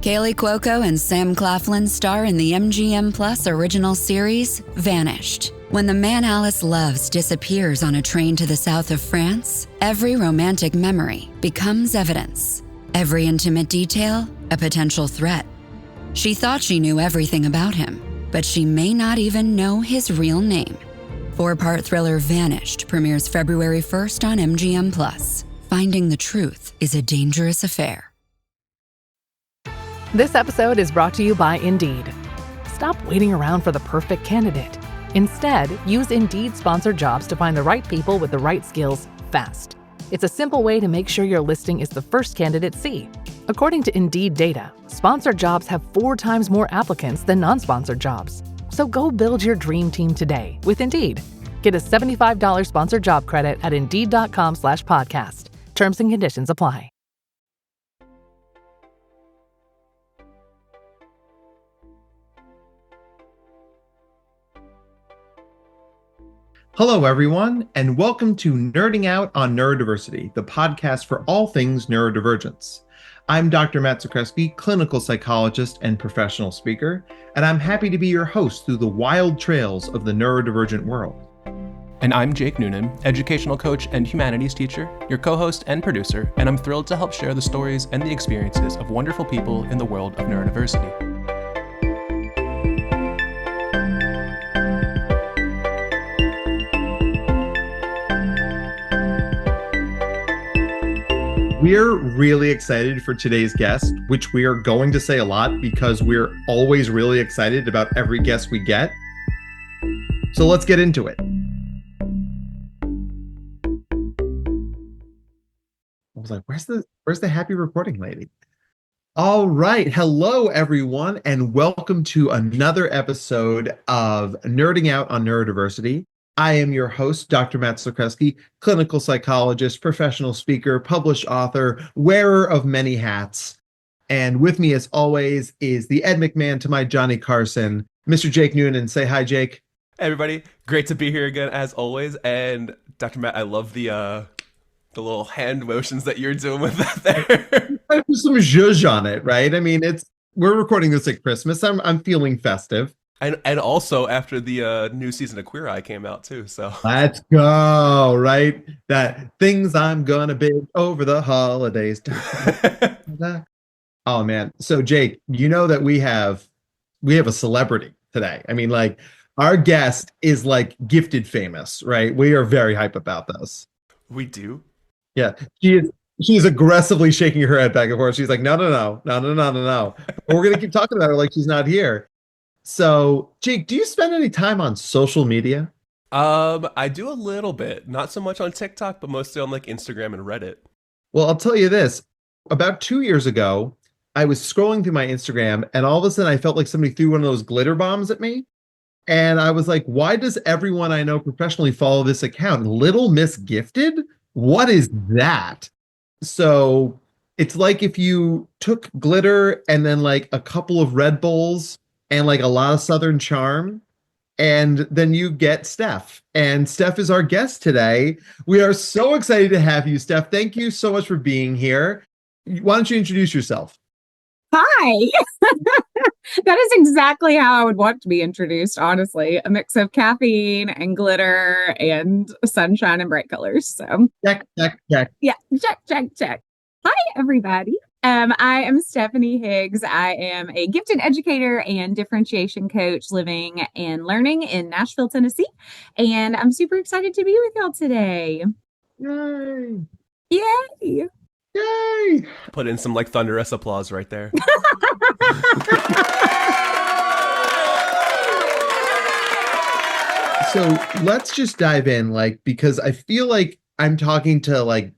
Kaylee Cuoco and Sam Claflin star in the MGM Plus original series, Vanished. When the man Alice loves disappears on a train to the south of France, every romantic memory becomes evidence. Every intimate detail, a potential threat. She thought she knew everything about him, but she may not even know his real name. 4-part thriller Vanished premieres February 1st on MGM Plus. Finding the truth is a dangerous affair. This episode is brought to you by Indeed. Stop waiting around for the perfect candidate. Instead, use Indeed sponsored jobs to find the right people with the right skills fast. It's a simple way to make sure your listing is the first candidates see. According to Indeed data, sponsored jobs have 4 times more applicants than non-sponsored jobs. So go build your dream team today with Indeed. Get a $75 sponsored job credit at Indeed.com/podcast. Terms and conditions apply. Hello, everyone, and welcome to Nerding Out on Neurodiversity, the podcast for all things neurodivergence. I'm Dr. Matt Zakreski, clinical psychologist and professional speaker, and I'm happy to be your host through the wild trails of the neurodivergent world. And I'm Jake Noonan, educational coach and humanities teacher, your co-host and producer, and I'm thrilled to help share the stories and the experiences of wonderful people in the world of neurodiversity. We're really excited for today's guest, which we are going to say a lot because we're always really excited about every guest we get. So let's get into it. I was like, where's the happy reporting lady? All right. Hello, everyone, and welcome to another episode of Nerding Out on Neurodiversity. I am your host, Dr. Matt Zakreski, clinical psychologist, professional speaker, published author, wearer of many hats. And with me, as always, is the Ed McMahon to my Johnny Carson, Mr. Jake Noonan. Say hi, Jake. Hey, everybody. Great to be here again, as always. And Dr. Matt, I love the little hand motions that you're doing with that there. There's some zhuzh on it, right? I mean, we're recording this at Christmas. I'm feeling festive. And also after the new season of Queer Eye came out too, so let's go, right? That things I'm gonna binge over the holidays. Oh man. So Jake, you know that we have a celebrity today. I mean, like, our guest is like gifted famous, right? We are very hype about this. We do. Yeah. She's aggressively shaking her head back and forth. She's like, no. We're gonna keep talking about her like she's not here. So, Jake, do you spend any time on social media? I do a little bit. Not so much on TikTok, but mostly on like Instagram and Reddit. Well, I'll tell you this. About 2 years ago, I was scrolling through my Instagram, and all of a sudden I felt like somebody threw one of those glitter bombs at me. And I was like, why does everyone I know professionally follow this account? Little Miss Gifted? What is that? So it's like if you took glitter and then like a couple of Red Bulls and like a lot of Southern charm, and then you get Steph. And Steph is our guest today. We are so excited to have you, Steph. Thank you so much for being here. Why don't you introduce yourself? Hi. That is exactly how I would want to be introduced, honestly. A mix of caffeine and glitter and sunshine and bright colors. So Check. yeah, check. Hi, everybody. I am Stephanie Higgs. I am a gifted educator and differentiation coach living and learning in Nashville, Tennessee. And I'm super excited to be with y'all today. Yay. Yay. Yay. Put in some like thunderous applause right there. So let's just dive in, like, because I feel like I'm talking to like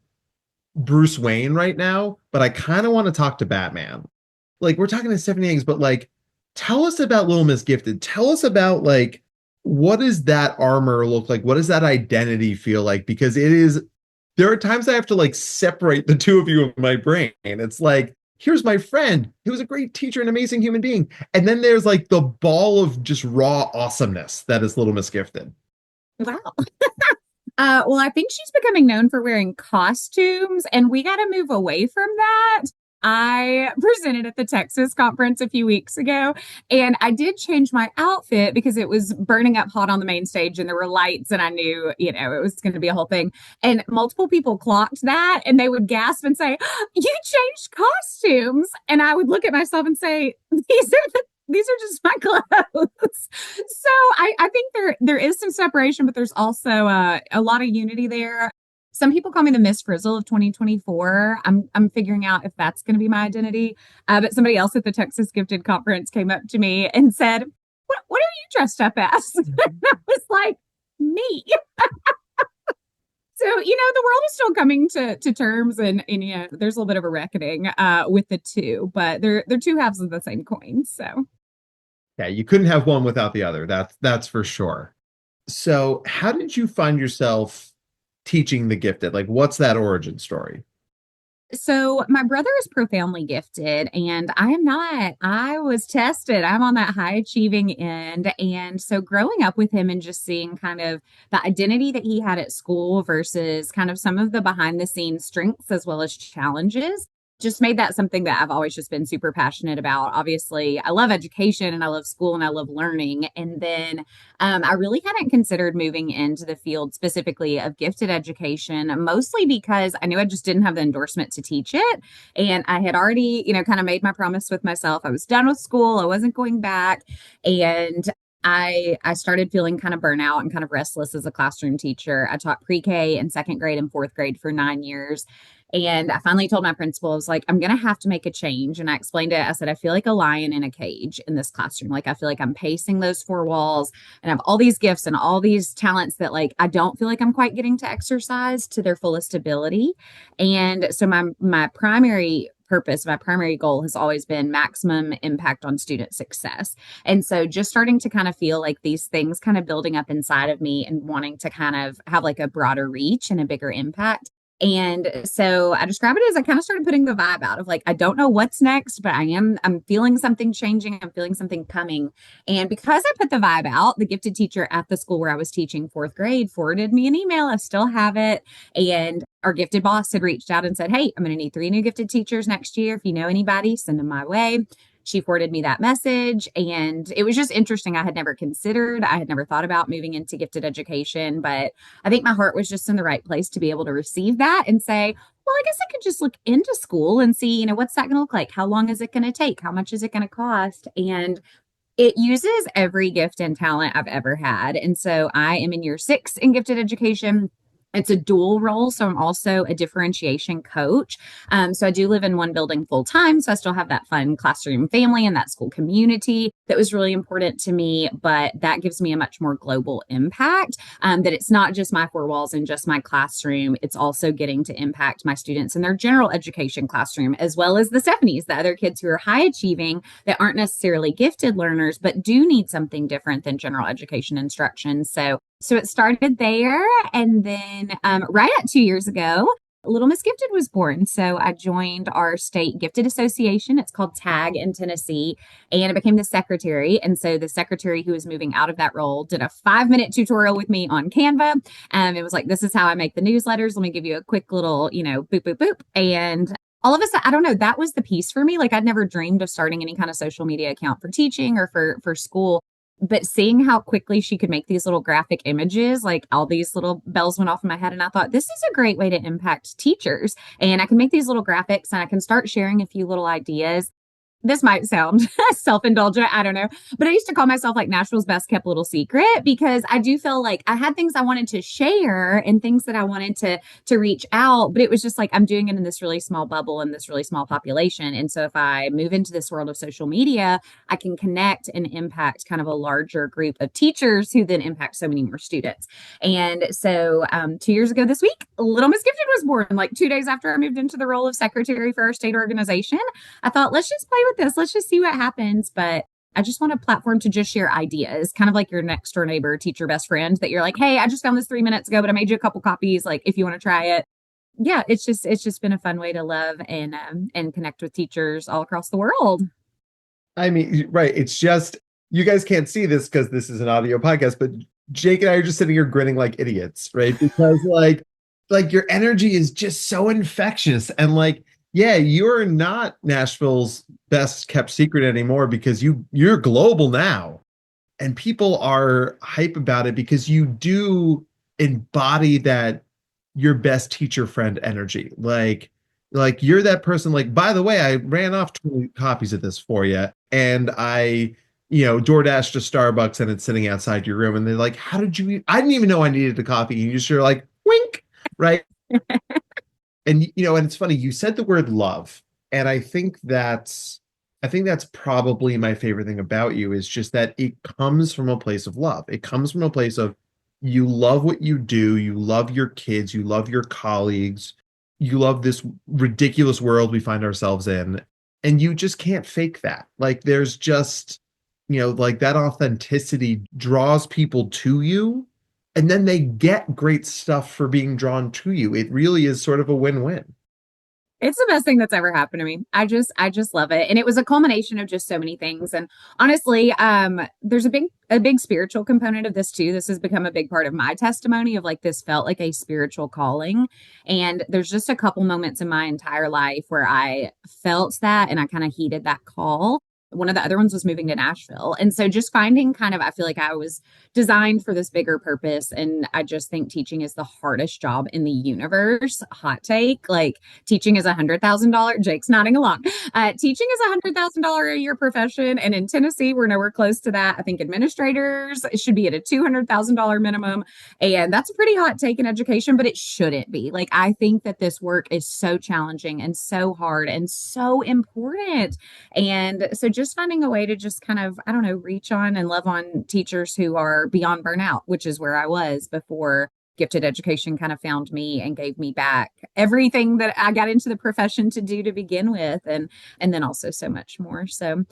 Bruce Wayne right now, but I kind of want to talk to Batman. Like, we're talking to Stephanie Higgs, but like, tell us about Little Miss Gifted. Tell us about like, what does that armor look like? What does that identity feel like? Because there are times I have to like separate the two of you in my brain. It's like, here's my friend who was a great teacher and amazing human being. And then there's like the ball of just raw awesomeness that is Little Miss Gifted. Wow. Well, I think she's becoming known for wearing costumes, and we got to move away from that. I presented at the Texas conference a few weeks ago, and I did change my outfit because it was burning up hot on the main stage and there were lights, and I knew, it was going to be a whole thing. And multiple people clocked that and they would gasp and say, "You changed costumes." And I would look at myself and say, these are just my clothes. So I think there is some separation, but there's also a lot of unity there. Some people call me the Miss Frizzle of 2024. I'm figuring out if that's going to be my identity. But somebody else at the Texas Gifted Conference came up to me and said, "What are you dressed up as?" And I was like, "Me." So, the world is still coming to terms, and there's a little bit of a reckoning with the two, but they're two halves of the same coin. So, yeah, you couldn't have one without the other. That's for sure. So, how did you find yourself teaching the gifted? Like, what's that origin story? So my brother is profoundly gifted and I am not. I was tested. I'm on that high achieving end. And so growing up with him and just seeing kind of the identity that he had at school versus kind of some of the behind the scenes strengths as well as challenges just made that something that I've always just been super passionate about. Obviously, I love education and I love school and I love learning. And then I really hadn't considered moving into the field specifically of gifted education, mostly because I knew I just didn't have the endorsement to teach it. And I had already, kind of made my promise with myself. I was done with school. I wasn't going back. And I started feeling kind of burnout and kind of restless as a classroom teacher. I taught pre-K and second grade and fourth grade for 9 years. And I finally told my principal, I was like, "I'm going to have to make a change." And I explained it. I said, "I feel like a lion in a cage in this classroom. Like, I feel like I'm pacing those four walls and I have all these gifts and all these talents that I don't feel like I'm quite getting to exercise to their fullest ability." And so my primary purpose, my primary goal has always been maximum impact on student success. And so just starting to kind of feel like these things kind of building up inside of me and wanting to kind of have a broader reach and a bigger impact. And so I describe it as I kind of started putting the vibe out of I don't know what's next, but I'm feeling something changing. I'm feeling something coming. And because I put the vibe out, the gifted teacher at the school where I was teaching fourth grade forwarded me an email. I still have it. And our gifted boss had reached out and said, "Hey, I'm going to need 3 new gifted teachers next year. If you know anybody, send them my way." She forwarded me that message, and it was just interesting. I had never thought about moving into gifted education, but I think my heart was just in the right place to be able to receive that and say, "Well, I guess I could just look into school and see, what's that going to look like? How long is it going to take? How much is it going to cost?" And it uses every gift and talent I've ever had. And so I am in year 6 in gifted education. It's a dual role. So I'm also a differentiation coach. So I do live in one building full time. So I still have that fun classroom family and that school community that was really important to me. But that gives me a much more global impact, that it's not just my 4 walls and just my classroom. It's also getting to impact my students in their general education classroom, as well as the Stephanies, the other kids who are high achieving that aren't necessarily gifted learners, but do need something different than general education instruction. So it started there. And then right at 2 years ago, Little Miss Gifted was born. So I joined our state gifted association. It's called TAG in Tennessee. And I became the secretary. And so the secretary who was moving out of that role did a 5-minute tutorial with me on Canva. It was like, "This is how I make the newsletters. Let me give you a quick little, boop, boop, boop." And all of a sudden, I don't know, that was the piece for me. I'd never dreamed of starting any kind of social media account for teaching or for school. But seeing how quickly she could make these little graphic images, all these little bells went off in my head. And I thought, this is a great way to impact teachers. And I can make these little graphics and I can start sharing a few little ideas. This might sound self-indulgent, I don't know, but I used to call myself Nashville's best kept little secret, because I do feel like I had things I wanted to share and things that I wanted to reach out, but it was just I'm doing it in this really small bubble and this really small population. And so if I move into this world of social media, I can connect and impact kind of a larger group of teachers who then impact so many more students. And so 2 years ago this week, Little Miss Gifted was born. 2 days after I moved into the role of secretary for our state organization, I thought, let's just play with this. Let's just see what happens. But I just want a platform to just share ideas, kind of like your next door neighbor, teacher, best friend that you're like, "Hey, I just found this 3 minutes ago, but I made you a couple copies. If you want to try it." Yeah, it's just been a fun way to love and connect with teachers all across the world. I mean, right. It's just, you guys can't see this because this is an audio podcast, but Jake and I are just sitting here grinning like idiots, right? Because your energy is just so infectious. And Yeah, you're not Nashville's best kept secret anymore because you're global now. And people are hype about it because you do embody that your best teacher friend energy. Like you're that person, like, by the way, I ran off 20 copies of this for you. And DoorDash to Starbucks and it's sitting outside your room. And they're like, how did you, I didn't even know I needed a coffee. And you just, you're like, wink, right? And and it's funny, you said the word love, and I think that's probably my favorite thing about you is just that it comes from a place of love. It comes from a place of you love what you do, you love your kids, you love your colleagues, you love this ridiculous world we find ourselves in, and you just can't fake that. Like there's just, like that authenticity draws people to you, and then they get great stuff for being drawn to you. It really is sort of a win-win. It's the best thing that's ever happened to me. I just love it. And it was a culmination of just so many things. And honestly, there's a big spiritual component of this too. This has become a big part of my testimony of like this felt like a spiritual calling. And there's just a couple moments in my entire life where I felt that and I kind of heeded that call. One of the other ones was moving to Nashville. And so just finding kind of, I feel like I was designed for this bigger purpose. And I just think teaching is the hardest job in the universe. Hot take, like teaching is $100,000. Jake's nodding along. Teaching is $100,000 a year profession. And in Tennessee, we're nowhere close to that. I think administrators should be at a $200,000 minimum. And that's a pretty hot take in education, but it shouldn't be. Like, I think that this work is so challenging and so hard and so important. And so just finding a way to just kind of, I don't know, reach on and love on teachers who are beyond burnout, which is where I was before gifted education kind of found me and gave me back everything that I got into the profession to do to begin with, and then also so much more. So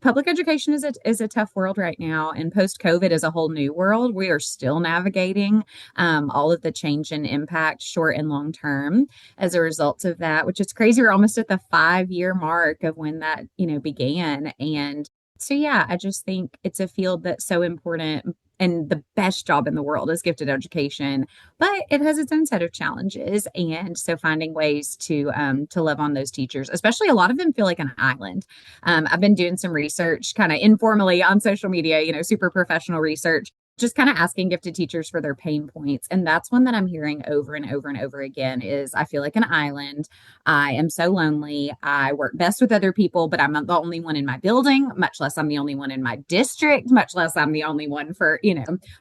public education is a tough world right now, and post COVID is a whole new world. We are still navigating all of the change and impact, short and long term, as a result of that, which is crazy. We're almost at the 5-year mark of when that began, and so yeah, I just think it's a field that's so important. And the best job in the world is gifted education, but it has its own set of challenges. And so finding ways to love on those teachers, especially a lot of them feel like an island. I've been doing some research kind of informally on social media, super professional research, just kind of asking gifted teachers for their pain points. And that's one that I'm hearing over and over and over again is I feel like an island. I am so lonely. I work best with other people, but I'm not the only one in my building, much less I'm the only one in my district, much less I'm the only one for,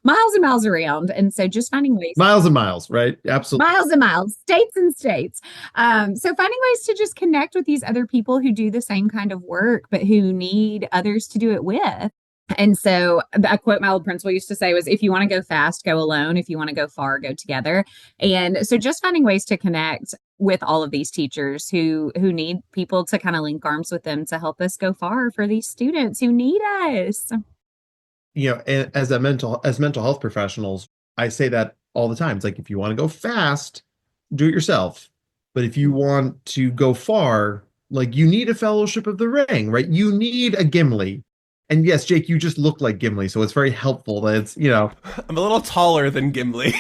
miles and miles around. And so just finding ways. Miles and miles, right? Absolutely. Miles and miles, states and states. So finding ways to just connect with these other people who do the same kind of work, but who need others to do it with. And so a quote my old principal used to say was, if you want to go fast, go alone. If you want to go far, go together. And so just finding ways to connect with all of these teachers who need people to kind of link arms with them to help us go far for these students who need us. As mental health professionals, I say that all the time. It's like, if you want to go fast, do it yourself. But if you want to go far, like, you need a Fellowship of the Ring, right? You need a Gimli. And yes, Jake, you just look like Gimli, so it's very helpful that it's, I'm a little taller than Gimli.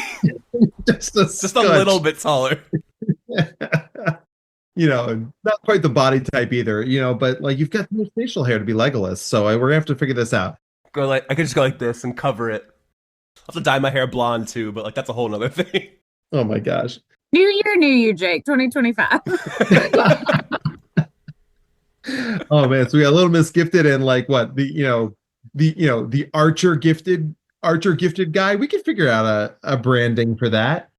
just a little bit taller. Not quite the body type either, but like you've got no facial hair to be Legolas, so we're gonna have to figure this out. I could just go like this and cover it. I'll have to dye my hair blonde too, but like that's a whole nother thing. Oh my gosh. New year, Jake, 2025. Oh man, so we got a little Miss Gifted and like what the Archer gifted guy. We could figure out a branding for that.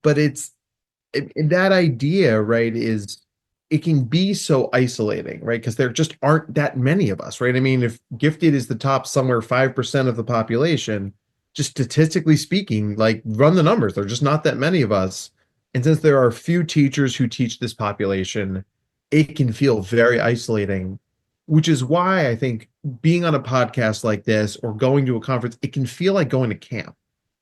But that idea, right, is it can be so isolating, right? Because there just aren't that many of us, right? I mean, if gifted is the top somewhere 5% of the population, just statistically speaking, like run the numbers, there are just not that many of us. And since there are few teachers who teach this population, it can feel very isolating, which is why I think being on a podcast like this or going to a conference, it can feel like going to camp.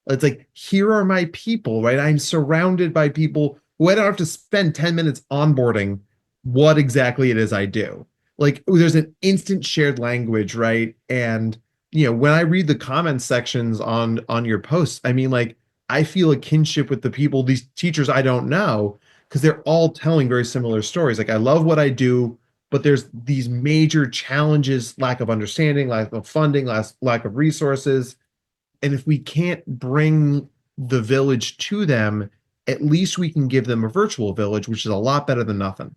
It's like, here are my people, right? I'm surrounded by people who I don't have to spend 10 minutes onboarding what exactly it is I do. Like, there's an instant shared language, right? And, when I read the comment sections on your posts, I mean, like, I feel a kinship with the people, these teachers I don't know, because they're all telling very similar stories. Like, I love what I do, but there's these major challenges, lack of understanding, lack of funding, lack of resources. And if we can't bring the village to them, at least we can give them a virtual village, which is a lot better than nothing.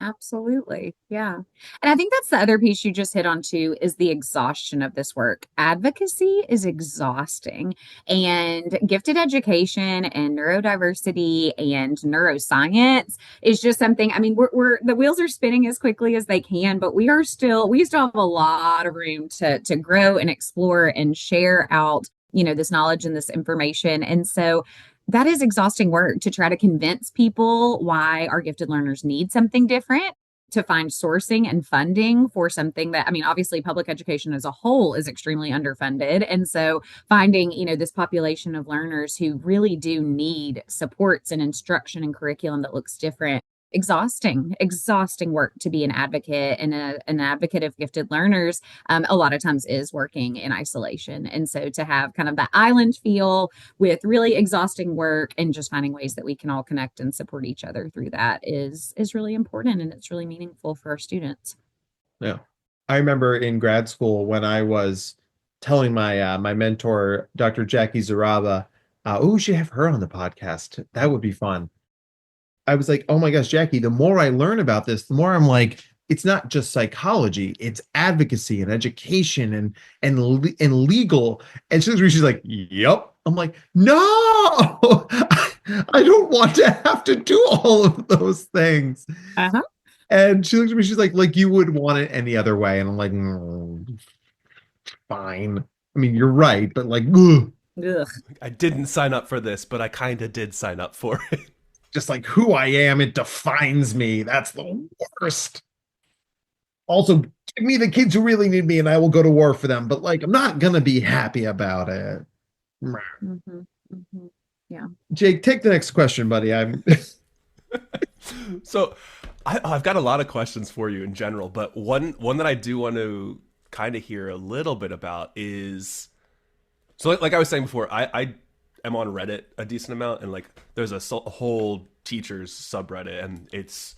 Absolutely. Yeah. And I think that's the other piece you just hit on too, is the exhaustion of this work. Advocacy is exhausting, and gifted education and neurodiversity and neuroscience is just something, I mean, we're the wheels are spinning as quickly as they can, but we still have a lot of room to grow and explore and share out, this knowledge and this information. And so that is exhausting work to try to convince people why our gifted learners need something different, to find sourcing and funding for something that, I mean, obviously public education as a whole is extremely underfunded. And so finding, this population of learners who really do need supports and instruction and curriculum that looks different. Exhausting work to be an advocate, and an advocate of gifted learners a lot of times is working in isolation. And so to have kind of that island feel with really exhausting work and just finding ways that we can all connect and support each other through that is really important, and it's really meaningful for our students. Yeah. I remember in grad school when I was telling my my mentor, Dr. Jackie Zaraba, we should have her on the podcast. That would be fun. I was like, oh my gosh, Jackie, the more I learn about this, the more I'm like, it's not just psychology, it's advocacy and education and legal. And she's like, yep. I'm like, no, I don't want to have to do all of those things. Uh-huh. And she looks at me, she's like you would want it any other way. And I'm like, fine. I mean, you're right, but like, ugh. Ugh. I didn't sign up for this, but I kind of did sign up for it. Just like who I am, it defines me. That's the worst. Also, give me the kids who really need me and I will go to war for them. But like, I'm not going to be happy about it. Mm-hmm. Mm-hmm. Yeah. Jake, take the next question, buddy. So I've got a lot of questions for you in general, but one that I do want to kind of hear a little bit about is, so like I was saying before, I am on Reddit a decent amount, and like there's a whole teachers subreddit, and it's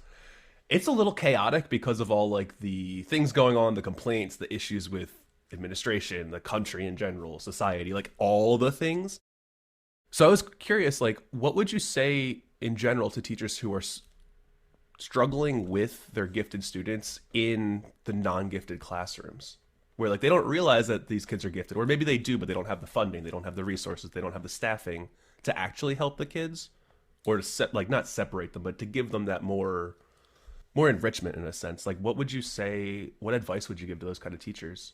a little chaotic because of all like the things going on, the complaints, the issues with administration, the country in general, society, like all the things. So I was curious, like, what would you say in general to teachers who are struggling with their gifted students in the non-gifted classrooms, where like they don't realize that these kids are gifted, or maybe they do, but they don't have the funding, they don't have the resources, they don't have the staffing to actually help the kids, or to not separate them, but to give them that more enrichment in a sense. Like, what would you say? What advice would you give to those kind of teachers?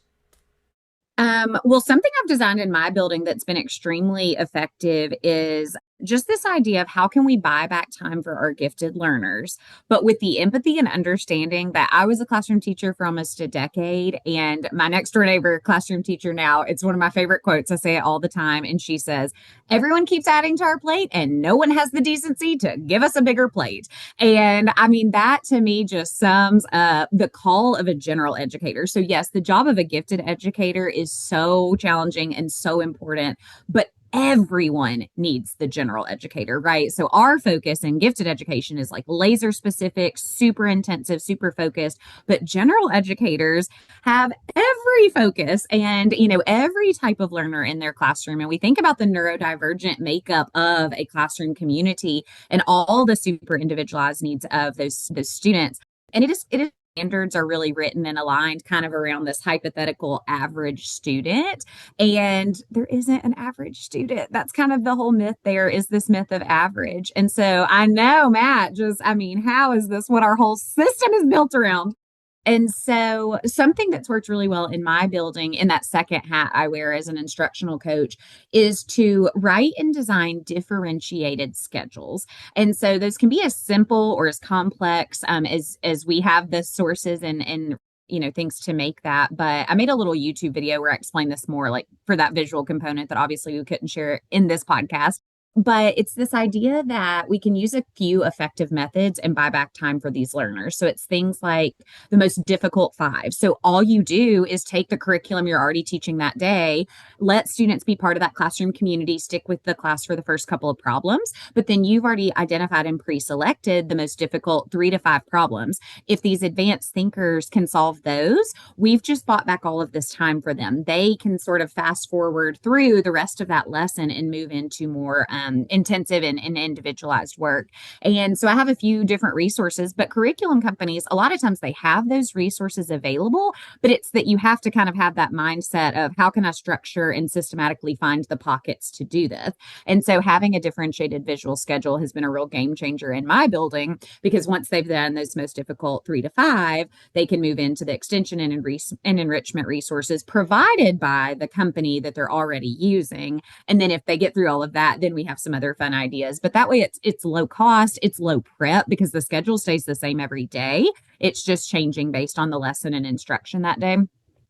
Well, something I've designed in my building that's been extremely effective is just this idea of how can we buy back time for our gifted learners, but with the empathy and understanding that I was a classroom teacher for almost a decade, and my next door neighbor, classroom teacher now, it's one of my favorite quotes. I say it all the time. And she says, everyone keeps adding to our plate and no one has the decency to give us a bigger plate. And I mean, that to me just sums up the call of a general educator. So yes, the job of a gifted educator is so challenging and so important, but everyone needs the general educator, right? So our focus in gifted education is like laser specific, super intensive, super focused, but general educators have every focus and, every type of learner in their classroom. And we think about the neurodivergent makeup of a classroom community and all the super individualized needs of those students. And it is standards are really written and aligned kind of around this hypothetical average student. And there isn't an average student. That's kind of the whole myth there, is this myth of average. And so I know, Matt, how is this what our whole system is built around? And so something that's worked really well in my building, in that second hat I wear as an instructional coach, is to write and design differentiated schedules. And so those can be as simple or as complex as we have the sources and things to make that. But I made a little YouTube video where I explained this more, like for that visual component that obviously we couldn't share in this podcast. But it's this idea that we can use a few effective methods and buy back time for these learners. So it's things like the most difficult five. So all you do is take the curriculum you're already teaching that day, let students be part of that classroom community, stick with the class for the first couple of problems, but then you've already identified and pre-selected the most difficult 3 to 5 problems. If these advanced thinkers can solve those, we've just bought back all of this time for them. They can sort of fast forward through the rest of that lesson and move into more intensive and individualized work. And so I have a few different resources, but curriculum companies, a lot of times they have those resources available, but it's that you have to kind of have that mindset of how can I structure and systematically find the pockets to do this. And so having a differentiated visual schedule has been a real game changer in my building, because once they've done those most difficult 3 to 5, they can move into the extension and enrichment resources provided by the company that they're already using. And then if they get through all of that, then we have some other fun ideas. But that way it's low cost, it's low prep, because the schedule stays the same every day. It's just changing based on the lesson and instruction that day.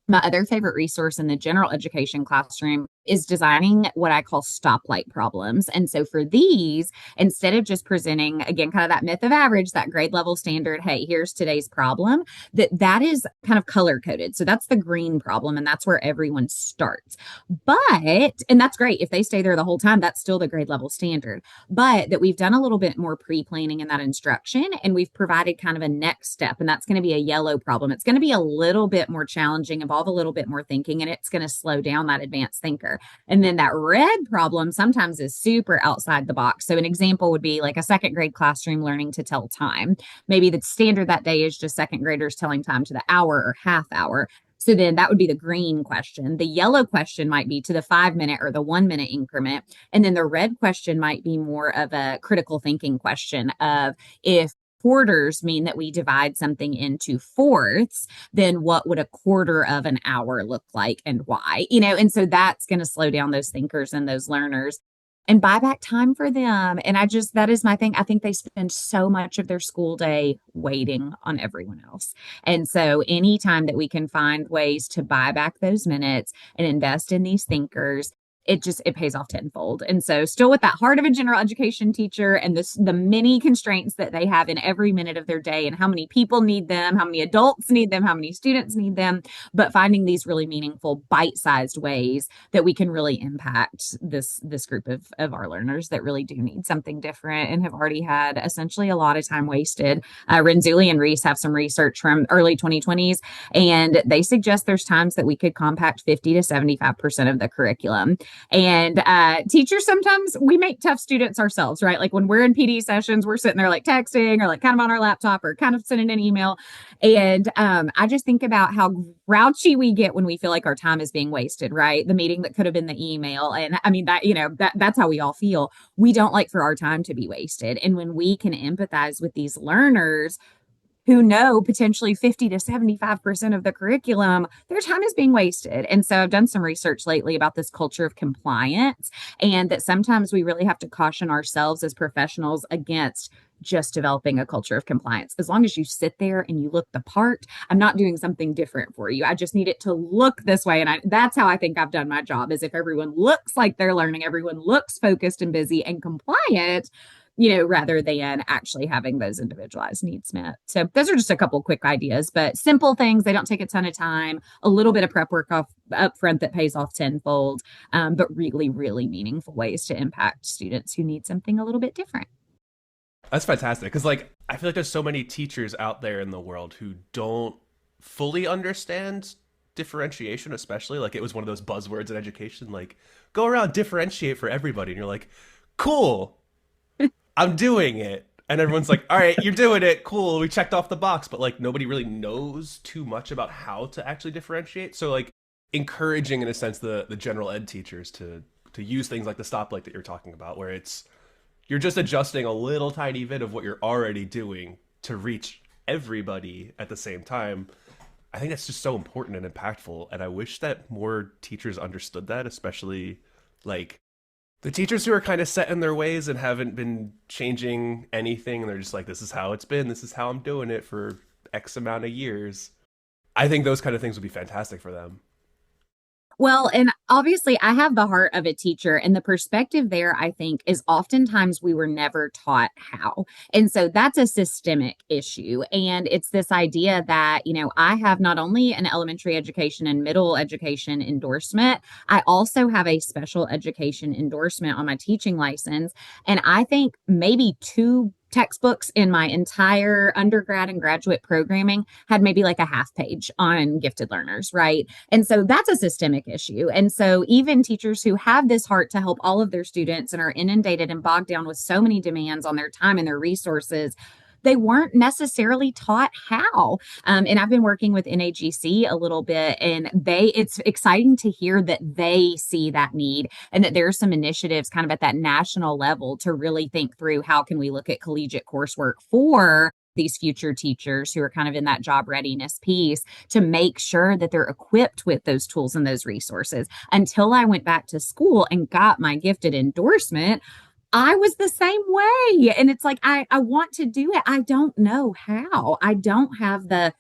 My other favorite resource in the general education classroom is designing what I call stoplight problems. And so for these, instead of just presenting, again, kind of that myth of average, that grade level standard, hey, here's today's problem, that is kind of color coded. So that's the green problem, and that's where everyone starts. But, and that's great. If they stay there the whole time, that's still the grade level standard. But that we've done a little bit more pre-planning in that instruction, and we've provided kind of a next step, and that's going to be a yellow problem. It's going to be a little bit more challenging, involve a little bit more thinking, and it's going to slow down that advanced thinker. And then that red problem sometimes is super outside the box. So an example would be like a second grade classroom learning to tell time. Maybe the standard that day is just second graders telling time to the hour or half hour. So then that would be the green question. The yellow question might be to the 5 minute or the 1 minute increment. And then the red question might be more of a critical thinking question of, if quarters mean that we divide something into fourths, then what would a quarter of an hour look like and why? And so that's going to slow down those thinkers and those learners and buy back time for them. And that is my thing. I think they spend so much of their school day waiting on everyone else. And so anytime that we can find ways to buy back those minutes and invest in these thinkers, it pays off tenfold. And so still with that heart of a general education teacher and the many constraints that they have in every minute of their day, and how many people need them, how many adults need them, how many students need them, but finding these really meaningful bite-sized ways that we can really impact this group of our learners that really do need something different and have already had essentially a lot of time wasted. Renzulli and Reese have some research from early 2020s, and they suggest there's times that we could compact 50 to 75% of the curriculum. And teachers, sometimes we make tough students ourselves, right? Like when we're in PD sessions, we're sitting there like texting or like kind of on our laptop or kind of sending an email. And I just think about how grouchy we get when we feel like our time is being wasted, right? The meeting that could have been the email. And I mean, that's how we all feel. We don't like for our time to be wasted. And when we can empathize with these learners who know potentially 50 to 75% of the curriculum, their time is being wasted. And so I've done some research lately about this culture of compliance, and that sometimes we really have to caution ourselves as professionals against just developing a culture of compliance. As long as you sit there and you look the part, I'm not doing something different for you. I just need it to look this way. And that's how I think I've done my job, is if everyone looks like they're learning, everyone looks focused and busy and compliant, rather than actually having those individualized needs met. So those are just a couple quick ideas, but simple things. They don't take a ton of time, a little bit of prep work up front that pays off tenfold, but really, really meaningful ways to impact students who need something a little bit different. That's fantastic. Because I feel like there's so many teachers out there in the world who don't fully understand differentiation, especially. Like, it was one of those buzzwords in education, like, go around, differentiate for everybody. And you're like, cool, I'm doing it. And everyone's like, all right, you're doing it. Cool. We checked off the box. But nobody really knows too much about how to actually differentiate. So encouraging, in a sense, the general ed teachers to use things like the stoplight that you're talking about, where you're just adjusting a little tiny bit of what you're already doing to reach everybody at the same time. I think that's just so important and impactful. And I wish that more teachers understood that, especially the teachers who are kind of set in their ways and haven't been changing anything. And they're just like, this is how it's been. This is how I'm doing it for X amount of years. I think those kind of things would be fantastic for them. Well, and obviously, I have the heart of a teacher, and the perspective there, I think, is oftentimes we were never taught how. And so that's a systemic issue. And it's this idea that, I have not only an elementary education and middle education endorsement, I also have a special education endorsement on my teaching license. And I think maybe two textbooks in my entire undergrad and graduate programming had maybe like a half page on gifted learners, right? And so that's a systemic issue. And so even teachers who have this heart to help all of their students and are inundated and bogged down with so many demands on their time and their resources, they weren't necessarily taught how. And I've been working with NAGC a little bit, and it's exciting to hear that they see that need and that there are some initiatives kind of at that national level to really think through how can we look at collegiate coursework for these future teachers who are kind of in that job readiness piece to make sure that they're equipped with those tools and those resources. Until I went back to school and got my gifted endorsement, I was the same way. And it's like, I want to do it. I don't know how. I don't have the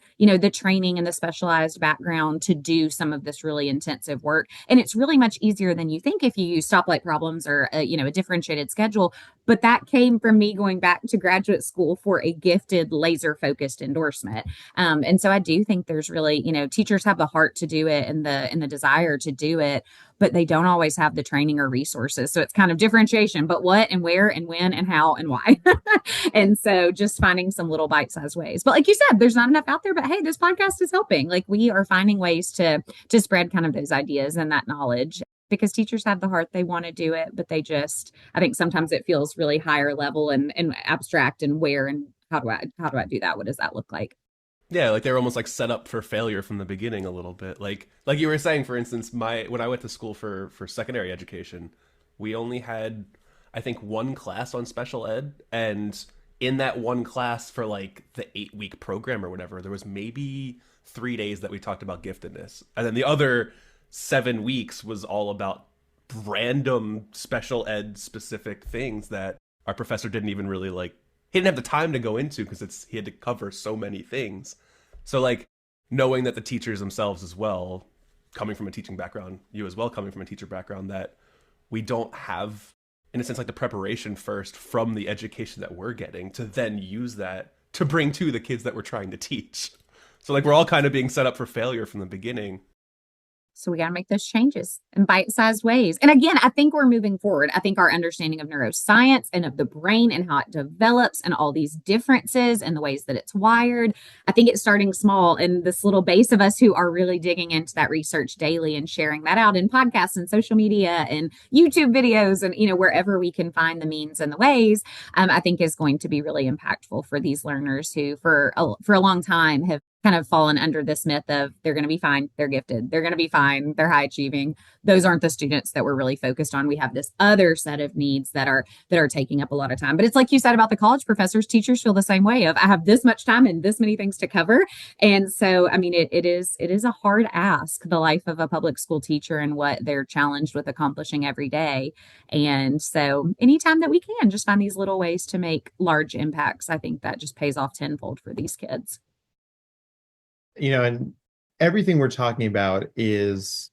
training and the specialized background to do some of this really intensive work. And it's really much easier than you think if you use stoplight problems or, a differentiated schedule. But that came from me going back to graduate school for a gifted, laser focused endorsement. And so I do think there's really, teachers have the heart to do it and the desire to do it, but they don't always have the training or resources. So it's kind of differentiation, but what and where and when and how and why. And so just finding some little bite-sized ways. But like you said, there's not enough out there, but hey, this podcast is helping. Like we are finding ways to spread kind of those ideas and that knowledge because teachers have the heart, they want to do it, but I think sometimes it feels really higher level and abstract and where and how do I do that? What does that look like? Yeah, like they were almost like set up for failure from the beginning a little bit. Like you were saying, for instance, when I went to school for secondary education, we only had, I think, one class on special ed, and in that one class for like the 8-week program or whatever, there was maybe 3 days that we talked about giftedness, and then the other 7 weeks was all about random special ed specific things that our professor didn't even really like. He didn't have the time to go into because he had to cover so many things. So like knowing that the teachers themselves as well, coming from a teaching background, you as well coming from a teacher background, that we don't have, in a sense, like the preparation first from the education that we're getting to then use that to bring to the kids that we're trying to teach. So like we're all kind of being set up for failure from the beginning. So we got to make those changes in bite-sized ways. And again, I think we're moving forward. I think our understanding of neuroscience and of the brain and how it develops and all these differences and the ways that it's wired, I think it's starting small. And this little base of us who are really digging into that research daily and sharing that out in podcasts and social media and YouTube videos and, wherever we can find the means and the ways, I think is going to be really impactful for these learners who for a long time have kind of fallen under this myth of they're going to be fine, they're gifted, they're going to be fine, they're high achieving. Those aren't the students that we're really focused on. We have this other set of needs that are taking up a lot of time. But it's like you said about the college professors, teachers feel the same way of I have this much time and this many things to cover. And so, I mean, it is a hard ask, the life of a public school teacher and what they're challenged with accomplishing every day. And so anytime that we can just find these little ways to make large impacts, I think that just pays off tenfold for these kids. And everything we're talking about it's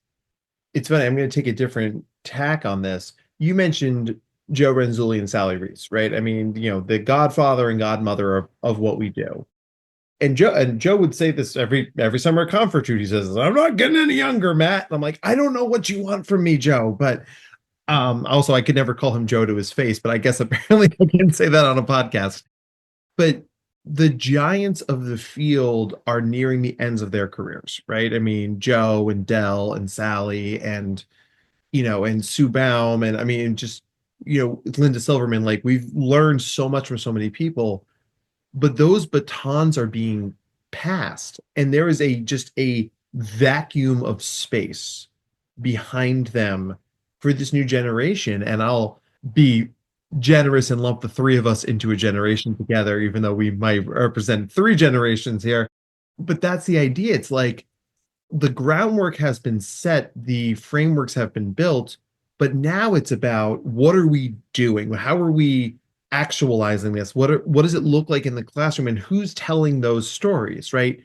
funny. I'm going to take a different tack on this. You mentioned Joe Renzulli and Sally Reese, right? I mean, the godfather and godmother of what we do. And Joe would say this every summer at Comfort Food. He says, I'm not getting any younger, Matt. And I'm like, I don't know what you want from me, Joe. But also, I could never call him Joe to his face, but I guess apparently I can say that on a podcast. But the giants of the field are nearing the ends of their careers, right? I mean, Joe and Dell and Sally and, and Sue Baum. And I mean, just, Linda Silverman, like we've learned so much from so many people, but those batons are being passed. And there is just a vacuum of space behind them for this new generation. And I'll be generous and lump the three of us into a generation together, even though we might represent 3 generations here. But that's the idea. It's like the groundwork has been set, the frameworks have been built, but now it's about what are we doing? How are we actualizing this? What does it look like in the classroom, and who's telling those stories, right?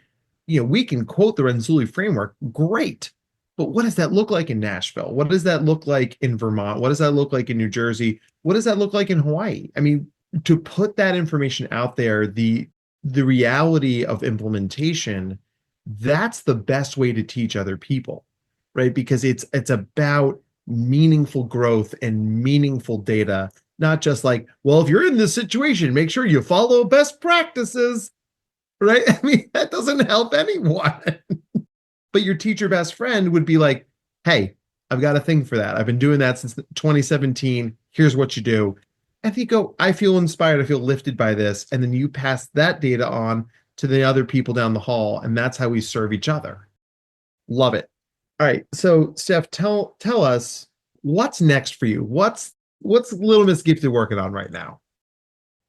We can quote the Renzulli framework, great, But what does that look like in Nashville? What does that look like in Vermont? What does that look like in New Jersey? What does that look like in Hawaii? I mean, to put that information out there, the reality of implementation, that's the best way to teach other people, right? Because it's about meaningful growth and meaningful data, not just like, well, if you're in this situation, make sure you follow best practices, right? I mean, that doesn't help anyone. But your teacher best friend would be like, hey, I've got a thing for that. I've been doing that since 2017. Here's what you do. And if you go, I feel inspired, I feel lifted by this. And then you pass that data on to the other people down the hall. And that's how we serve each other. Love it. All right. So Steph, tell us what's next for you. What's Little Miss Gifted working on right now?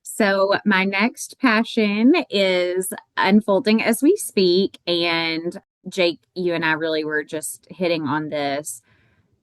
So my next passion is unfolding as we speak. And Jake, you and I really were just hitting on this.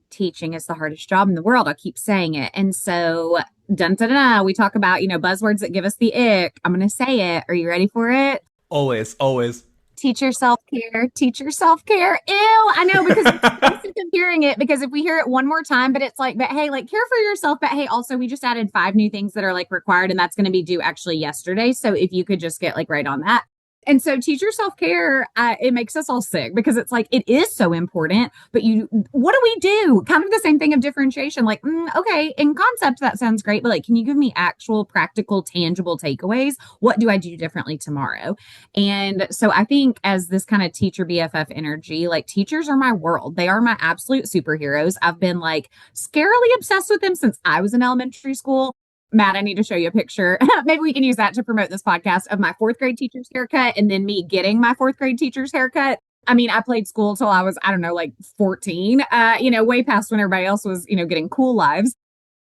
Teaching is the hardest job in the world. I'll keep saying it. And so, dun, dun, dun, dun, we talk about, buzzwords that give us the ick. I'm going to say it. Are you ready for it? Always, always. Teacher self-care, teacher self-care. Ew, I know, because I'm sick of hearing it, because if we hear it one more time, but it's like, but hey, like, care for yourself. But hey, also, we just added 5 new things that are like required, and that's going to be due actually yesterday. So if you could just get like right on that. And so teacher self-care, it makes us all sick, because it's like, it is so important, but what do we do? Kind of the same thing of differentiation. Like, okay, in concept, that sounds great, but like, can you give me actual, practical, tangible takeaways? What do I do differently tomorrow? And so I think as this kind of teacher BFF energy, like, teachers are my world. They are my absolute superheroes. I've been like scarily obsessed with them since I was in elementary school. Matt, I need to show you a picture. Maybe we can use that to promote this podcast, of my 4th grade teacher's haircut, and then me getting my 4th grade teacher's haircut. I mean, I played school till I was, I don't know, like 14, way past when everybody else was, getting cool lives.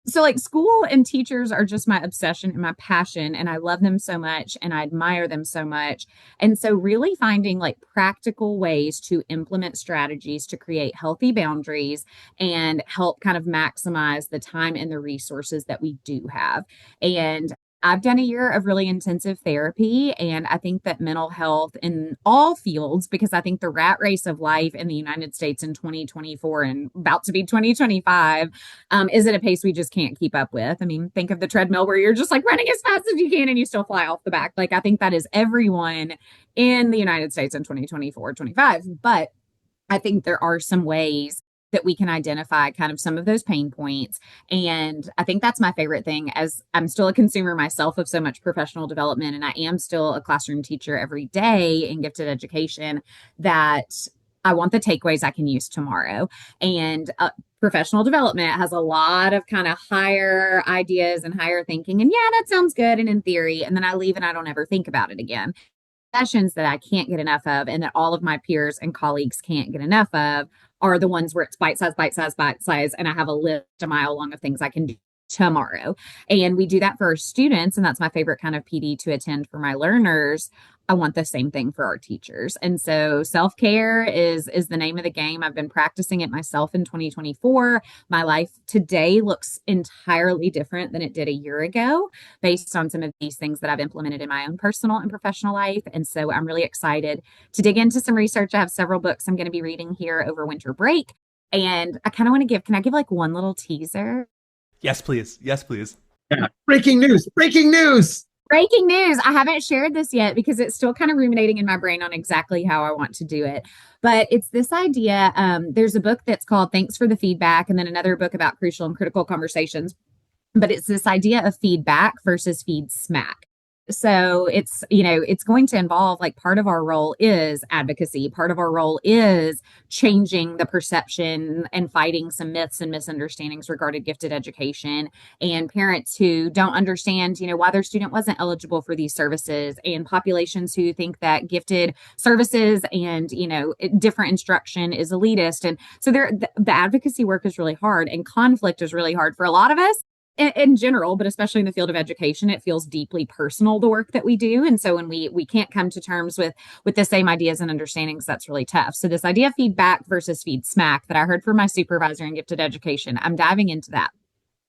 So like, school and teachers are just my obsession and my passion, and I love them so much and I admire them so much. And so really finding like practical ways to implement strategies to create healthy boundaries and help kind of maximize the time and the resources that we do have. And I've done a year of really intensive therapy, and I think that mental health in all fields, because I think the rat race of life in the United States in 2024 and about to be 2025 is at a pace we just can't keep up with. I mean, think of the treadmill where you're just like running as fast as you can and you still fly off the back. Like, I think that is everyone in the United States in 2024, 25. But I think there are some ways that we can identify kind of some of those pain points. And I think that's my favorite thing, as I'm still a consumer myself of so much professional development, and I am still a classroom teacher every day in gifted education, that I want the takeaways I can use tomorrow. And professional development has a lot of kind of higher ideas and higher thinking. And yeah, that sounds good. And in theory, and then I leave and I don't ever think about it again. Sessions that I can't get enough of, and that all of my peers and colleagues can't get enough of, are the ones where it's bite size, bite size, bite size. And I have a list a mile long of things I can do tomorrow. And we do that for our students. And that's my favorite kind of PD to attend for my learners. I want the same thing for our teachers. And so self-care is the name of the game. I've been practicing it myself in 2024. My life today looks entirely different than it did a year ago, based on some of these things that I've implemented in my own personal and professional life. And so I'm really excited to dig into some research. I have several books I'm going to be reading here over winter break. And I kind of want to can I give like one little teaser? Yes, please. Yes, please. Yeah. Breaking news. Breaking news. Breaking news. I haven't shared this yet because it's still kind of ruminating in my brain on exactly how I want to do it. But it's this idea. There's a book that's called Thanks for the Feedback, and then another book about crucial and critical conversations. But it's this idea of feedback versus feed smack. So it's, it's going to involve, like, part of our role is advocacy. Part of our role is changing the perception and fighting some myths and misunderstandings regarding gifted education, and parents who don't understand, why their student wasn't eligible for these services, and populations who think that gifted services and, different instruction is elitist. And so the advocacy work is really hard, and conflict is really hard for a lot of us. In general, but especially in the field of education, it feels deeply personal, the work that we do. And so when we can't come to terms with the same ideas and understandings, that's really tough. So this idea of feedback versus feed smack that I heard from my supervisor in gifted education, I'm diving into that.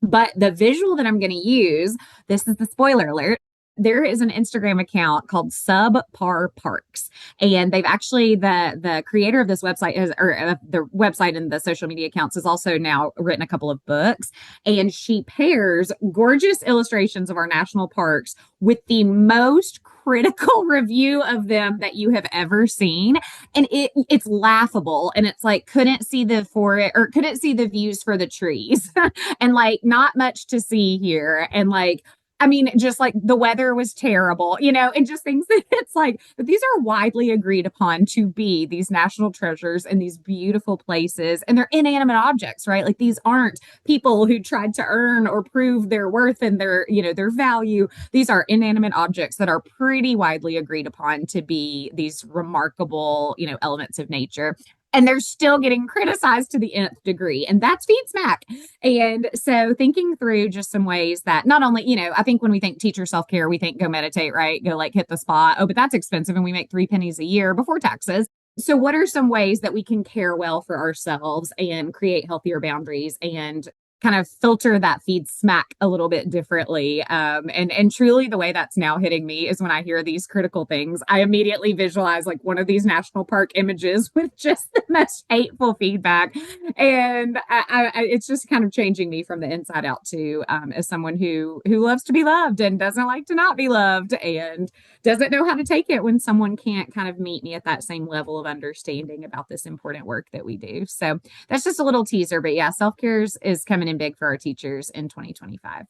But the visual that I'm going to use, this is the spoiler alert, there is an Instagram account called Subpar Parks. And they've actually, the creator of this website is, or the website and the social media accounts has also now written a couple of books. And she pairs gorgeous illustrations of our national parks with the most critical review of them that you have ever seen. And it's laughable. And it's like, couldn't see the forest or couldn't see the views for the trees and like not much to see here. And like, I mean, just like the weather was terrible, you know, and just things that it's like, but these are widely agreed upon to be these national treasures and these beautiful places. And they're inanimate objects, right? Like these aren't people who tried to earn or prove their worth and their, you know, their value. These are inanimate objects that are pretty widely agreed upon to be these remarkable, you know, elements of nature. And they're still getting criticized to the nth degree. And that's feed smack. And so thinking through just some ways that not only, you know, I think when we think teacher self-care, we think go meditate, right? Go like hit the spa. Oh, but that's expensive. And we make 3 pennies a year before taxes. So what are some ways that we can care well for ourselves and create healthier boundaries and kind of filter that feed smack a little bit differently. And truly the way that's now hitting me is when I hear these critical things, I immediately visualize like one of these national park images with just the most hateful feedback. And it's just kind of changing me from the inside out too, as someone who loves to be loved and doesn't like to not be loved and doesn't know how to take it when someone can't kind of meet me at that same level of understanding about this important work that we do. So that's just a little teaser, but yeah, self-care is coming in big for our teachers in 2025.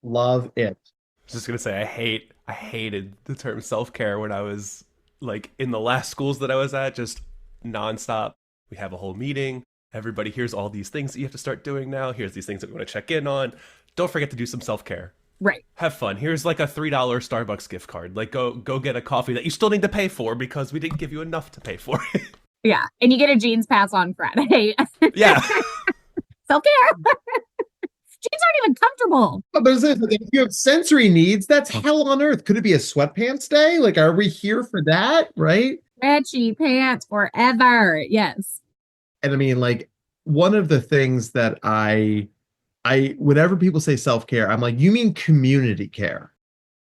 Love it. I was just gonna say I hated the term self-care when I was like in the last schools that I was at, just nonstop. We have a whole meeting. Everybody, here's all these things that you have to start doing now. Here's these things that we want to check in on. Don't forget to do some self-care. Right. Have fun. Here's like a $3 Starbucks gift card. Like go get a coffee that you still need to pay for because we didn't give you enough to pay for it. Yeah. And you get a jeans pass on Friday. Yeah. Self-care. Jeans aren't even comfortable. But if you have sensory needs, that's hell on earth. Could it be a sweatpants day? Like, are we here for that? Right? Stretchy pants forever. Yes. And I mean, like, one of the things that I whenever people say self-care, I'm like, you mean community care?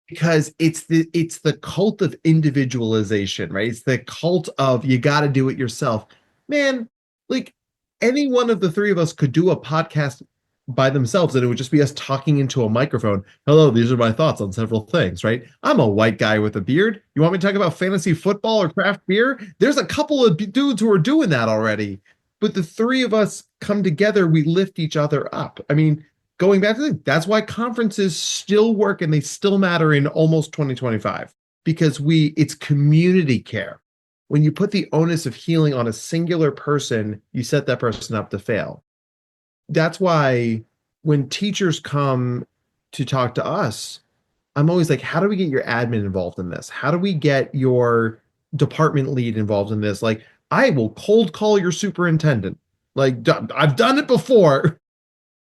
Because it's the cult of individualization, right? It's the cult of you got to do it yourself. Man, like any one of the three of us could do a podcast by themselves and it would just be us talking into a microphone. Hello, these are my thoughts on several things, right? I'm a white guy with a beard. You want me to talk about fantasy football or craft beer? There's a couple of dudes who are doing that already. But the three of us come together, we lift each other up. I mean, going back to that's why conferences still work and they still matter in almost 2025 because it's community care. When you put the onus of healing on a singular person, you set that person up to fail. That's why when teachers come to talk to us, I'm always like, how do we get your admin involved in this? How do we get your department lead involved in this? Like, I will cold call your superintendent. Like, I've done it before.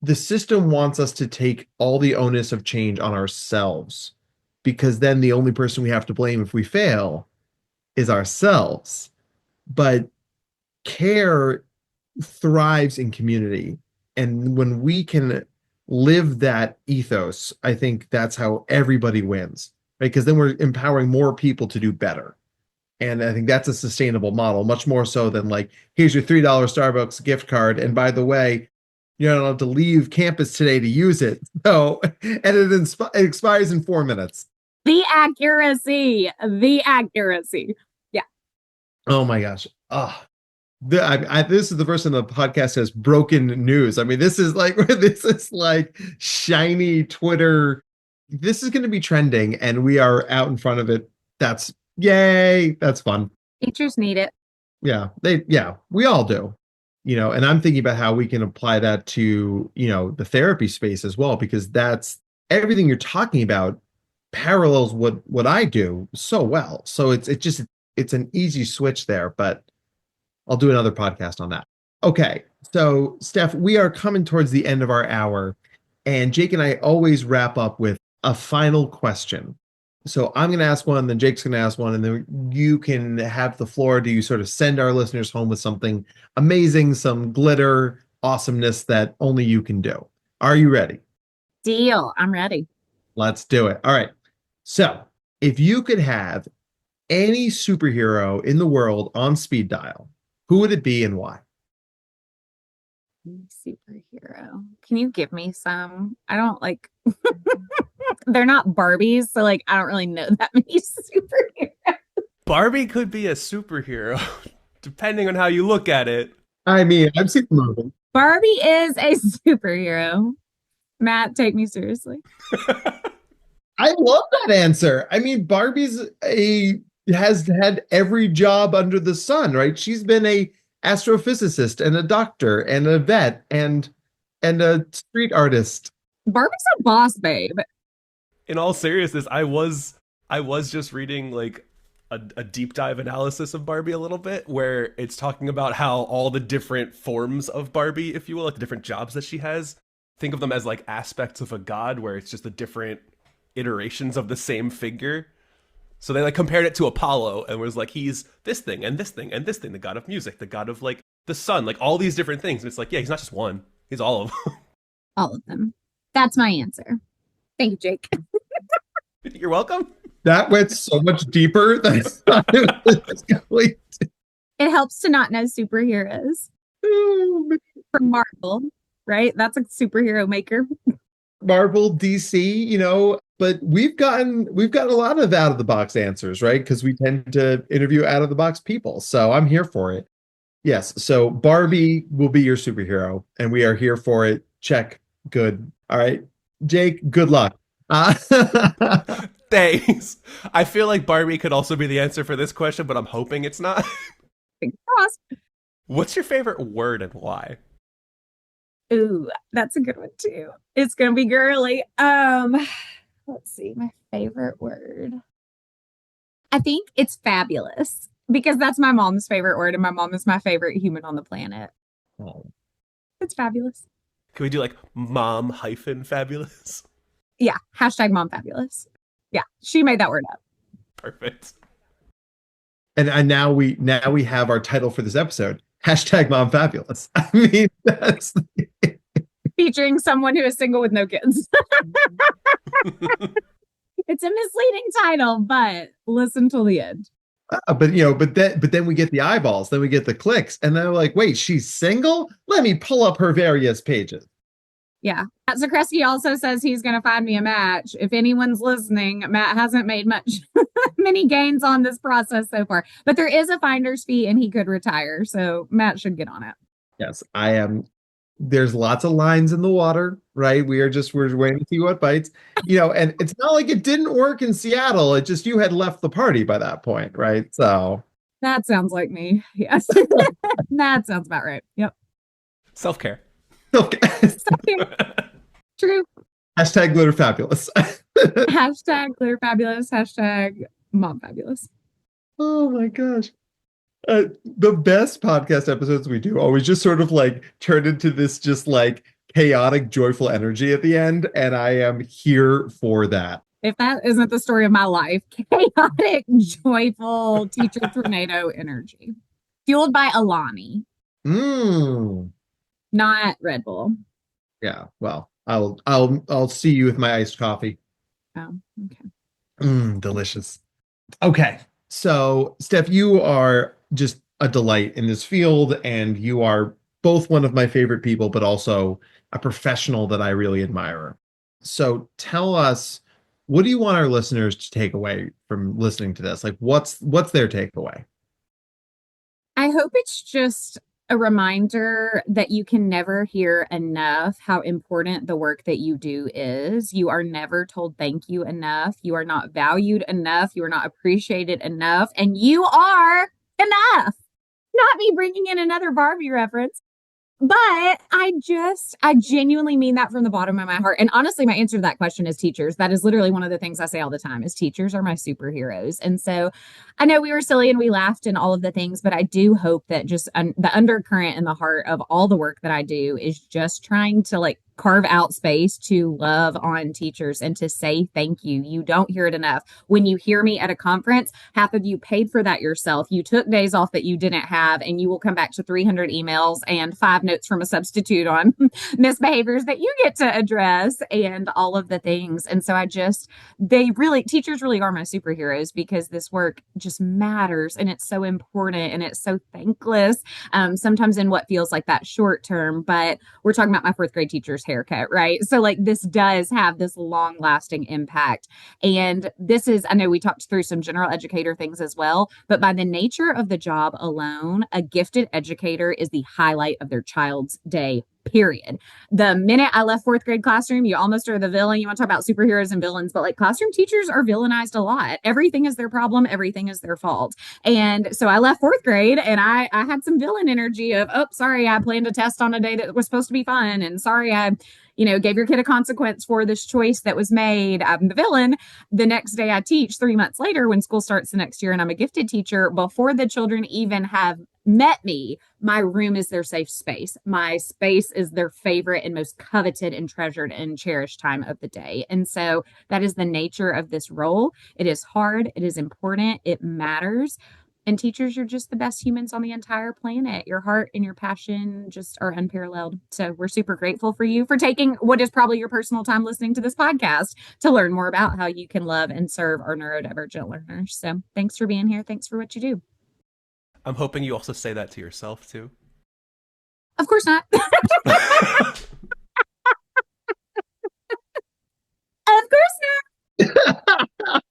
The system wants us to take all the onus of change on ourselves because then the only person we have to blame if we fail is ourselves. But care thrives in community. And when we can live that ethos, I think that's how everybody wins, right? Because then we're empowering more people to do better. And I think that's a sustainable model, much more so than like, here's your $3 Starbucks gift card. And by the way, you're not allowed to leave campus today to use it. So, and it expires in 4 minutes. The accuracy. Yeah. Oh my gosh. This is the first time the podcast has broken news. I mean, this is like shiny Twitter. This is going to be trending and we are out in front of it. That's yay. That's fun. Teachers need it. Yeah. We all do. And I'm thinking about how we can apply that to, the therapy space as well, because that's everything you're talking about parallels what I do so well. So it's an easy switch there, but I'll do another podcast on that. Okay. So Steph, we are coming towards the end of our hour and Jake and I always wrap up with a final question. So I'm going to ask one, then Jake's going to ask one, and then you can have the floor to sort of send our listeners home with something amazing, some glitter, awesomeness that only you can do. Are you ready? Deal. I'm ready. Let's do it. All right. So, if you could have any superhero in the world on speed dial, who would it be and why? Superhero. Can you give me some? I don't like, they're not Barbies. So, like, I don't really know that many superheroes. Barbie could be a superhero, depending on how you look at it. I mean, I've seen the movie. Barbie is a superhero. Matt, take me seriously. I love that answer. I mean, has had every job under the sun, right? She's been a astrophysicist and a doctor and a vet and a street artist. Barbie's a boss babe. In all seriousness, I was just reading like a deep dive analysis of Barbie a little bit, where it's talking about how all the different forms of Barbie, if you will, like the different jobs that she has, think of them as like aspects of a god, where it's just the different iterations of the same figure. So they like compared it to Apollo and was like, he's this thing and this thing and this thing, the god of music, the god of like the sun, like all these different things. And it's like, yeah, he's not just one, he's all of them. All of them. That's my answer. Thank you, Jake. You're welcome. That went so much deeper than I was going to. It helps to not know superheroes. From Marvel, right? That's a superhero maker. Marvel, DC, but we've gotten a lot of out of the box answers, right? Because we tend to interview out of the box people. So I'm here for it. Yes. So Barbie will be your superhero, and we are here for it. Check. Good. All right. Jake, good luck. Thanks. I feel like Barbie could also be the answer for this question, but I'm hoping it's not. Fingers crossed. What's your favorite word and why? Ooh, that's a good one too. It's gonna be girly. Let's see, my favorite word. I think it's fabulous, because that's my mom's favorite word, and my mom is my favorite human on the planet. Oh. It's fabulous. Can we do like mom-fabulous? Yeah, hashtag mom fabulous. Yeah, she made that word up. Perfect. And now we have our title for this episode. Hashtag mom fabulous. I mean, that's Featuring someone who is single with no kids. It's a misleading title, but listen till the end. but then we get the eyeballs, then we get the clicks, and they're like, wait, she's single? Let me pull up her various pages. Yeah. Matt Zakreski also says he's going to find me a match. If anyone's listening, Matt hasn't made many gains on this process so far, but there is a finder's fee and he could retire. So Matt should get on it. Yes, I am. There's lots of lines in the water, right? We're waiting to see what bites, and it's not like it didn't work in Seattle. It just, you had left the party by that point, right? So that sounds like me. Yes. That sounds about right. Yep. Self-care. Okay. True. Hashtag glitter fabulous. Hashtag glitter fabulous. Hashtag mom fabulous. Oh my gosh. The best podcast episodes we do always just sort of like turn into this just like chaotic, joyful energy at the end. And I am here for that. If that isn't the story of my life, chaotic, joyful teacher tornado energy. Fueled by Alani. Not Red Bull. Yeah, well, I'll see you with my iced coffee. Oh, okay. Delicious. Okay, so Steph, you are just a delight in this field, and you are both one of my favorite people, but also a professional that I really admire. So tell us, what do you want our listeners to take away from listening to this? Like, what's their takeaway? I hope it's just a reminder that you can never hear enough how important the work that you do is. You are never told thank you enough. You are not valued enough. You are not appreciated enough. And you are enough. Not me bringing in another Barbie reference. But I genuinely mean that from the bottom of my heart. And honestly, my answer to that question is teachers. That is literally one of the things I say all the time is teachers are my superheroes. And so I know we were silly and we laughed and all of the things, but I do hope that just the undercurrent in the heart of all the work that I do is just trying to like carve out space to love on teachers and to say thank you. You don't hear it enough. When you hear me at a conference, half of you paid for that yourself. You took days off that you didn't have, and you will come back to 300 emails and 5 notes from a substitute on misbehaviors that you get to address and all of the things. And so teachers really are my superheroes, because this work just matters and it's so important and it's so thankless. Sometimes in what feels like that short term, but we're talking about my 4th grade teacher's haircut, right? So like this does have this long lasting impact. And I know we talked through some general educator things as well, but by the nature of the job alone, a gifted educator is the highlight of their child's day, period. The minute I left 4th grade classroom, you almost are the villain. You want to talk about superheroes and villains, but like classroom teachers are villainized a lot. Everything is their problem. Everything is their fault. And so I left 4th grade and I had some villain energy of, oh, sorry, I planned a test on a day that was supposed to be fun. And sorry, I gave your kid a consequence for this choice that was made. I'm the villain. The next day I teach 3 months later when school starts the next year and I'm a gifted teacher, before the children even have met me, my room is their safe space. My space is their favorite and most coveted and treasured and cherished time of the day. And so that is the nature of this role. It is hard. It is important. It matters. And teachers, you're just the best humans on the entire planet. Your heart and your passion just are unparalleled. So we're super grateful for you for taking what is probably your personal time listening to this podcast to learn more about how you can love and serve our neurodivergent learners. So thanks for being here. Thanks for what you do. I'm hoping you also say that to yourself too. Of course not. Of course not.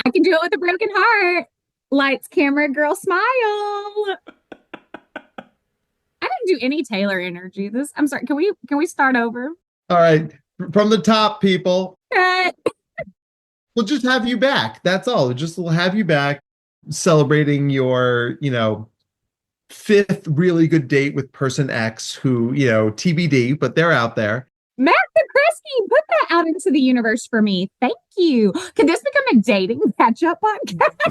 I can do it with a broken heart. Lights, camera, girl, smile. I didn't do any Taylor energy. I'm sorry. Can we start over? All right. From the top, people. Cut. We'll just have you back. That's all. We'll have you back celebrating your, 5th really good date with person X who, TBD, but they're out there. Matt Kresge, put that out into the universe for me. Thank you. Could this become a dating catch-up podcast?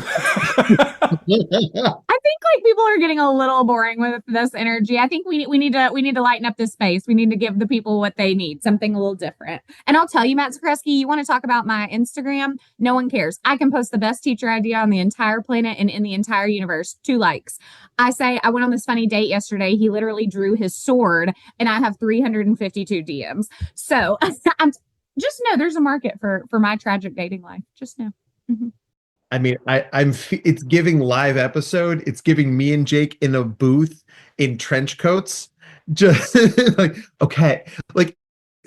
I think like people are getting a little boring with this energy. I think we need to lighten up this space. We need to give the people what they need, something a little different. And I'll tell you, Matt Kresge, you want to talk about my Instagram? No one cares. I can post the best teacher idea on the entire planet and in the entire universe. 2 likes. I say I went on this funny date yesterday. He literally drew his sword, and I have 352 DMs. So just know there's a market for my tragic dating life. Just know. Mm-hmm. I mean, it's giving live episode. It's giving me and Jake in a booth in trench coats. Just like, okay. Like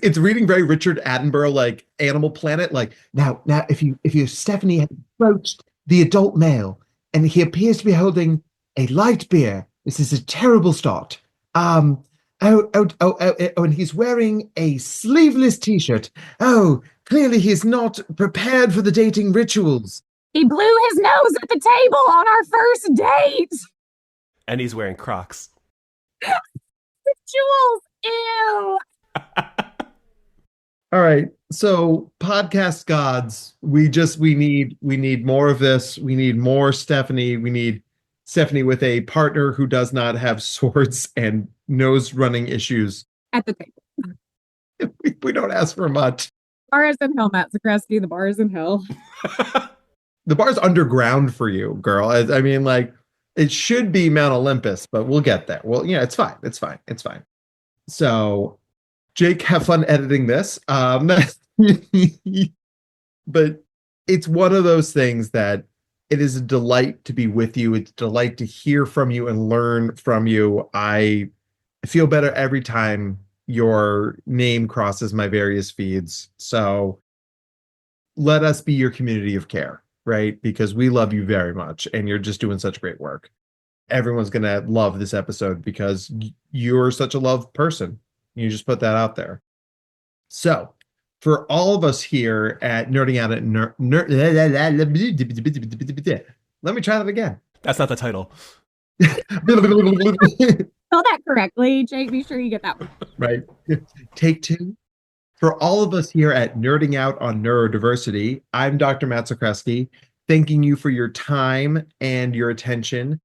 it's reading very Richard Attenborough, like Animal Planet. Like now if you Stephanie had approached the adult male and he appears to be holding a light beer, this is a terrible start. And he's wearing a sleeveless t-shirt. Oh, clearly he's not prepared for the dating rituals. He blew his nose at the table on our first date. And he's wearing Crocs. Jules, ew. All right. So podcast gods, we need more of this. We need more Stephanie. We need Stephanie with a partner who does not have swords and nose running issues. At the table. We don't ask for much. Bar is in hell, Matt Kresge. The bar is in hell. The bar's underground for you, girl. I mean, like, it should be Mount Olympus, but we'll get there. Well, yeah, it's fine. It's fine. It's fine. So, Jake, have fun editing this. But it's one of those things that it is a delight to be with you. It's a delight to hear from you and learn from you. I feel better every time your name crosses my various feeds. So let us be your community of care, right? Because we love you very much and you're just doing such great work. Everyone's going to love this episode because you're such a loved person. You just put that out there. So for all of us here at Nerding Out at let me try that again. That's not the title. Spell that correctly, Jake. Be sure you get that one. Right. Take 2. For all of us here at Nerding Out on Neurodiversity, I'm Dr. Matt Kresge, thanking you for your time and your attention.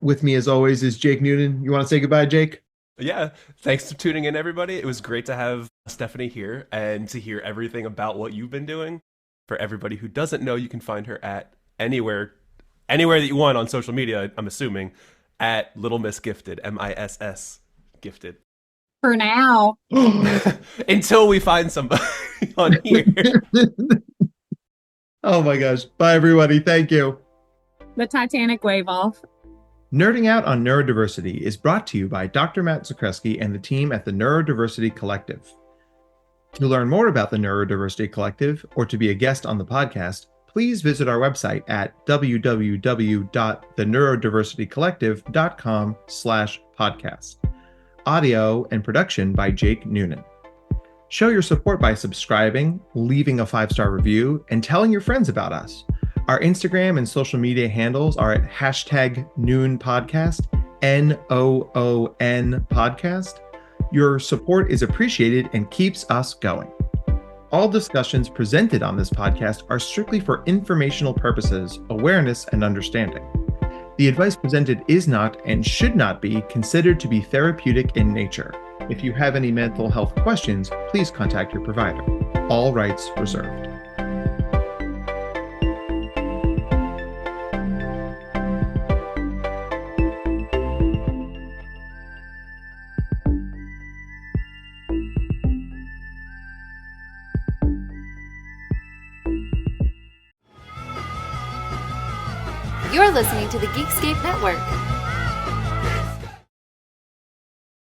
With me, as always, is Jake Noonan. You want to say goodbye, Jake? Yeah, thanks for tuning in, everybody. It was great to have Stephanie here and to hear everything about what you've been doing. For everybody who doesn't know, you can find her at anywhere that you want on social media, I'm assuming, at Little Miss Gifted, MISS Gifted. For now. Until we find somebody on here. Oh my gosh. Bye, everybody. Thank you. The Titanic wave off. Nerding Out on Neurodiversity is brought to you by Dr. Matt Zakreski and the team at the Neurodiversity Collective. To learn more about the Neurodiversity Collective or to be a guest on the podcast, please visit our website at www.theneurodiversitycollective.com/podcast. Audio and production by Jake Noonan. Show your support by subscribing, leaving a 5-star review, and telling your friends about us. Our Instagram and social media handles are at #NoonPodcast, NOON podcast. Your support is appreciated and keeps us going. All discussions presented on this podcast are strictly for informational purposes, awareness, and understanding. The advice presented is not and should not be considered to be therapeutic in nature. If you have any mental health questions, please contact your provider. All rights reserved. You're listening to the Geekscape Network.